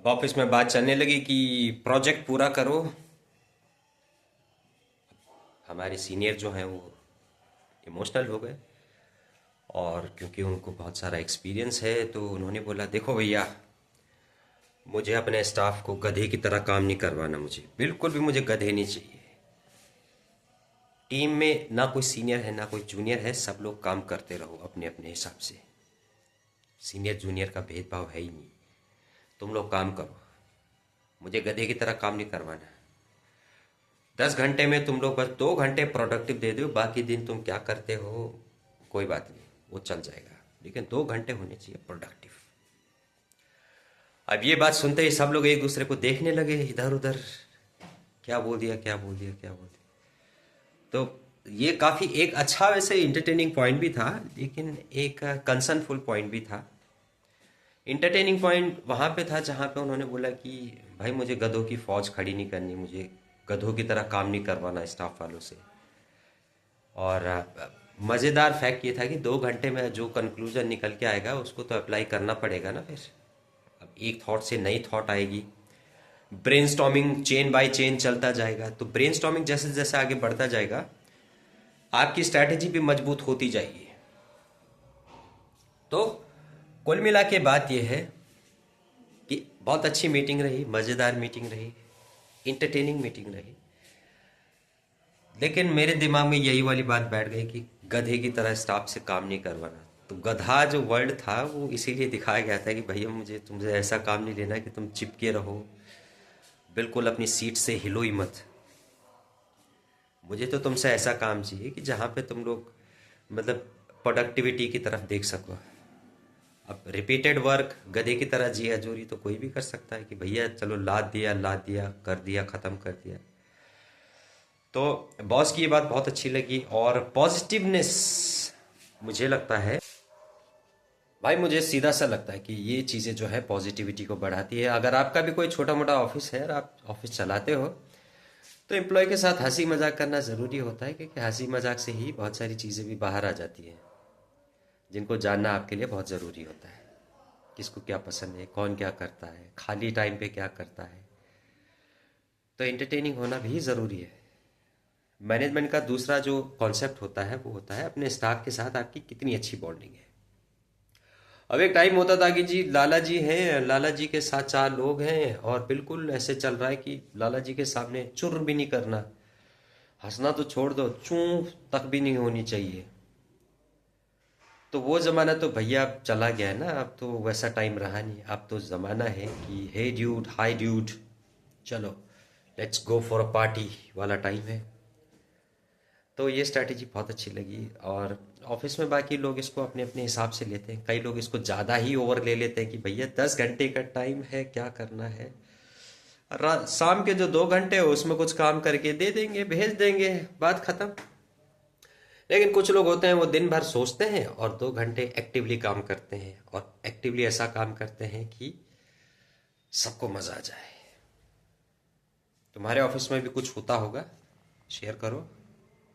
अब ऑफिस में बात चलने लगी कि प्रोजेक्ट पूरा करो। हमारे सीनियर जो हैं वो इमोशनल हो गए, और क्योंकि उनको बहुत सारा एक्सपीरियंस है तो उन्होंने बोला, देखो भैया, मुझे अपने स्टाफ को गधे की तरह काम नहीं करवाना, मुझे बिल्कुल भी मुझे गधे नहीं चाहिए। टीम में ना कोई सीनियर है ना कोई जूनियर है, सब लोग काम करते रहो अपने अपने हिसाब से। सीनियर जूनियर का भेदभाव है ही नहीं। तुम लोग काम करो, मुझे गधे की तरह काम नहीं करवाना। 10 घंटे में तुम लोग बस 2 घंटे प्रोडक्टिव दे दो, बाकी दिन तुम क्या करते हो कोई बात नहीं, वो चल जाएगा, लेकिन 2 घंटे होने चाहिए प्रोडक्टिव। अब ये बात सुनते ही सब लोग एक दूसरे को देखने लगे इधर उधर, क्या बोल दिया क्या बोल दिया क्या बोल दिया। तो ये काफ़ी एक अच्छा वैसे इंटरटेनिंग पॉइंट भी था, लेकिन एक कंसर्नफुल पॉइंट भी था। इंटरटेनिंग पॉइंट वहाँ पे था जहाँ पे उन्होंने बोला कि भाई मुझे गधों की फौज खड़ी नहीं करनी, मुझे गधों की तरह काम नहीं करवाना स्टाफ वालों से। और मज़ेदार फैक्ट ये था कि 2 घंटे में जो कंक्लूजन निकल के आएगा उसको तो अप्लाई करना पड़ेगा ना फिर। अब एक थॉट से नई थॉट आएगी, ब्रेनस्टॉर्मिंग चेन बाय चेन चलता जाएगा, तो ब्रेनस्टॉर्मिंग जैसे जैसे आगे बढ़ता जाएगा आपकी स्ट्रैटेजी भी मजबूत होती जाएगी। तो कुल मिला के बात यह है कि बहुत अच्छी मीटिंग रही, मज़ेदार मीटिंग रही, इंटरटेनिंग मीटिंग रही, लेकिन मेरे दिमाग में यही वाली बात बैठ गई कि गधे की तरह स्टाफ से काम नहीं करवाना। तो गधा जो वर्ड था वो इसीलिए दिखाया गया था कि भैया मुझे तुमसे ऐसा काम नहीं लेना कि तुम चिपके रहो, बिल्कुल अपनी सीट से हिलो ही मत। मुझे तो तुमसे ऐसा काम चाहिए कि जहाँ पे तुम लोग मतलब प्रोडक्टिविटी की तरफ देख सको। अब रिपीटेड वर्क गधे की तरह जी हजूरी तो कोई भी कर सकता है कि भैया चलो लाद दिया कर दिया ख़त्म कर दिया। तो बॉस की ये बात बहुत अच्छी लगी, और पॉजिटिवनेस मुझे लगता है भाई, मुझे सीधा सा लगता है कि ये चीज़ें जो है पॉजिटिविटी को बढ़ाती है। अगर आपका भी कोई छोटा मोटा ऑफिस है और आप ऑफिस चलाते हो तो एम्प्लॉय के साथ हंसी मजाक करना ज़रूरी होता है, क्योंकि हंसी मजाक से ही बहुत सारी चीज़ें भी बाहर आ जाती हैं जिनको जानना आपके लिए बहुत ज़रूरी होता है। किसको क्या पसंद है, कौन क्या करता है, खाली टाइम पे क्या करता है, तो एंटरटेनिंग होना भी ज़रूरी है। मैनेजमेंट का दूसरा जो कॉन्सेप्ट होता है वो होता है अपने स्टाफ के साथ आपकी कितनी अच्छी बॉन्डिंग है। अब एक टाइम होता था कि जी लाला जी हैं, लाला जी के साथ 4 लोग हैं, और बिल्कुल ऐसे चल रहा है कि लाला जी के सामने चुर भी नहीं करना, हंसना तो छोड़ दो, चूं तक भी नहीं होनी चाहिए। तो वो ज़माना तो भैया अब चला गया है ना, अब तो वैसा टाइम रहा नहीं। अब तो ज़माना है कि हे ड्यूड, हाय ड्यूड, चलो let's go for a party वाला टाइम है। तो ये स्ट्रैटेजी बहुत अच्छी लगी। और ऑफिस में बाकी लोग इसको अपने अपने हिसाब से लेते हैं, कई लोग इसको ज़्यादा ही ओवर ले लेते हैं कि भैया 10 घंटे का टाइम है, क्या करना है, शाम के जो 2 घंटे हो उसमें कुछ काम करके दे देंगे, भेज देंगे, बात खत्म। लेकिन कुछ लोग होते हैं वो दिन भर सोचते हैं और 2 घंटे एक्टिवली काम करते हैं, और एक्टिवली ऐसा काम करते हैं कि सबको मजा आ जाए। तुम्हारे ऑफिस में भी कुछ होता होगा, शेयर करो।